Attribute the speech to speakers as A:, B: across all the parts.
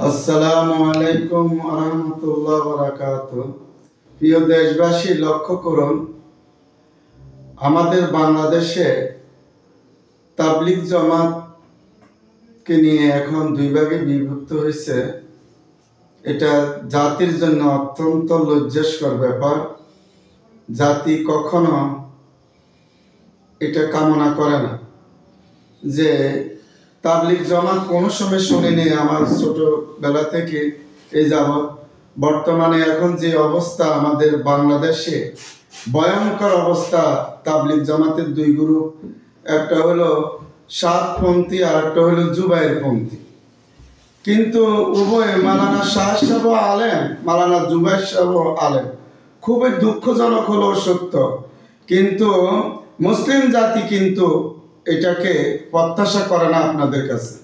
A: আসসালামু আলাইকুম ওয়া রাহমাতুল্লাহি ওয়া বারাকাতুহু। প্রিয় দেশবাসী, লক্ষ্য করুন, আমাদের বাংলাদেশে তাবলিগ জামাতকে নিয়ে এখন দুই ভাগে বিভক্ত হয়েছে। এটা জাতির জন্য অত্যন্ত লজ্জাস্কর ব্যাপার। জাতি কখনো এটা কামনা করে না যে তাবলিগ জামাত কোনো সময় শুনিনি আমার ছোটবেলা থেকে এই যাবৎ। বর্তমানে এখন যে অবস্থা আমাদের বাংলাদেশে, ভয়ঙ্কর অবস্থা। তাবলিগ জামাতের দুই গ্রুপ, একটা হলো সাতপন্থী আর একটা হলো জুবাইরপন্থী। কিন্তু উভয় মাওলানা শাহ সাহেব আলেম, মাওলানা জুবাইর সাহেব আলেম। খুবই দুঃখজনক হলো সত্য, কিন্তু মুসলিম জাতি কিন্তু এটাকে প্রত্যাশা করে না আপনাদের কাছে।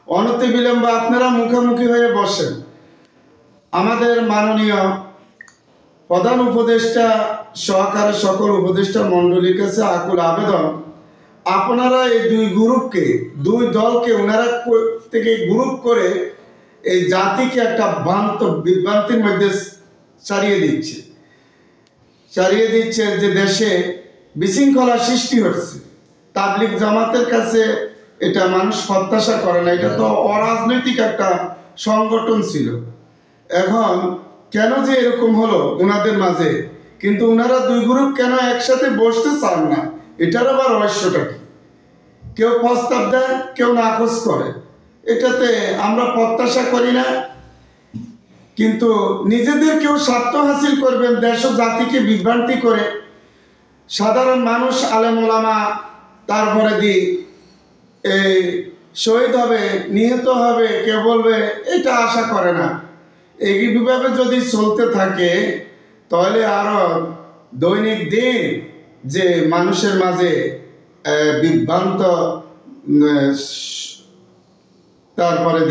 A: অনতিবিলম্বে আপনারা মুখোমুখি হয়ে বসেন। আমাদের মাননীয় প্রধান উপদেষ্টা সহকারে সকল উপদেষ্টা মণ্ডলীর কাছে আকুল আবেদন, আপনারা এই দুই গ্রুপকে, দুই দলকে ওনারা থেকে গ্রুপ করে এই জাতিকে একটা বিভ্রান্তির মধ্যে ছাড়িয়ে দিচ্ছে যে দেশে বিশৃঙ্খলা সৃষ্টি হচ্ছে। তাবলিগ জামাতের কাছে এটা মানুষ প্রত্যাশা করে না। এটা তো অরাজনৈতিক একটা সংগঠন ছিল। এখন কেন যে এরকম হলো ওনাদের মাঝে, কিন্তু ওনারা দুই গ্রুপ কেন একসাথে বসতে চান না, এটার আবার রহস্যটা কি? কেউ প্রস্তাব দেয়, কেউ নাকচ করে। এটাতে আমরা প্রত্যাশা করি না, কিন্তু নিজেদের কেউ স্বার্থ হাসিল করবেন, দেশ ও জাতিকে বিভ্রান্তি করে সাধারণ মানুষ, আলেম ওলামা, তারপরে এই শহীদ হবে, নিহত হবে, কেউ বলবে, এটা আশা করে না। এইভাবে যদি চলতে থাকে তাহলে আরো দৈনিক দিন যে মানুষের মাঝে বিভ্রান্ত, তারপরে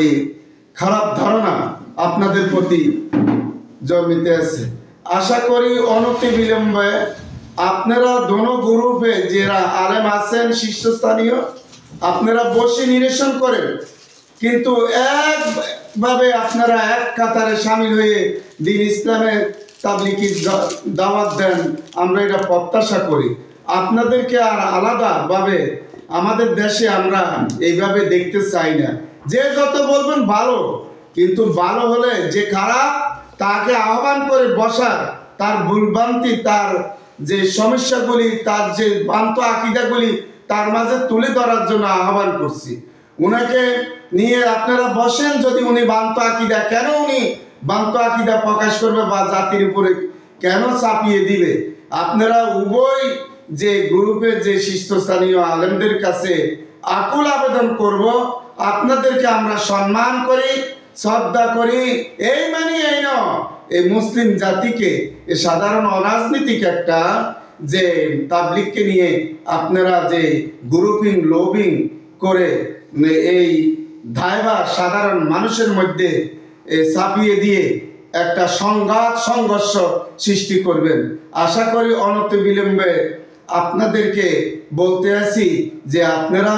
A: খারাপ ধারণা আপনাদের প্রতি জমিতে আছে। আশা করি অনতিবিলম্বে আপনারা দোনো গ্রুপে যারা আলেম আছেন শীর্ষস্থানীয়, আপনারা বসে নিরসন করেন, কিন্তু একভাবে আপনারা এক কাতারে সামিল হয়ে দিন ইসলামের তাবলিগি দাওয়াত দেন। আমরা এটা প্রত্যাশা করি। আপনাদেরকে আর আলাদাভাবে আমাদের দেশে আমরা এইভাবে দেখতে চাই না। যে যত বলবেন ভালো, কিন্তু ভালো হলে যে খারাপ তাকে আহ্বান করে বসার, তার ভুলভ্রান্তি, তার যে সমস্যাগুলি, তার যে ভ্রান্ত আকিদাগুলি তার মাঝে তুলে ধরার জন্য আহ্বান করছি। উনাকে নিয়ে আপনারা বসেন। যদি উনি ভ্রান্ত আকিদা, কেন উনি ভ্রান্ত আকিদা প্রকাশ করবে বা জাতির উপরে কেন চাপিয়ে দিবে, আপনারা উভয় যে গ্রুপের যে শীর্ষস্থানীয় আলেমদের কাছে আকুল আবেদন করব, আপনাদেরকে আমরা সম্মান করি, শ্রদ্ধা করি। এই এই মুসলিম জাতিকে এই সাধারণ অরাজনীতিক একটা যে তাবলিগকে নিয়ে আপনারা যে গ্রুপিং লোবিং করে এই ধাইবা সাধারণ মানুষের মধ্যে চাপিয়ে দিয়ে একটা সংঘর্ষ সৃষ্টি করবেন। আশা করি অনতিবিলম্বে আপনাদেরকে বলতে আছি যে আপনারা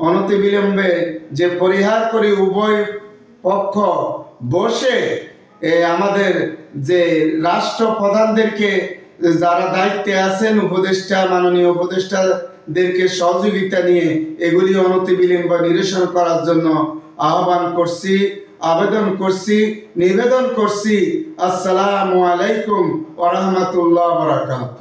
A: অনতিবিলম্বে যে পরিহার করে উভয় পক্ষ বসে আমাদের যে রাষ্ট্রপ্রধানদেরকে, যারা দায়িত্বে আছেন, উপদেষ্টা, মাননীয় উপদেষ্টাদেরকে সহযোগিতা নিয়ে এগুলি অনতিবিলম্বে নিরসন করার জন্য আহ্বান করছি, আবেদন করছি, নিবেদন করছি। আসসালামু আলাইকুম ওয়া রাহমাতুল্লাহি ওয়া বারাকাতুহু।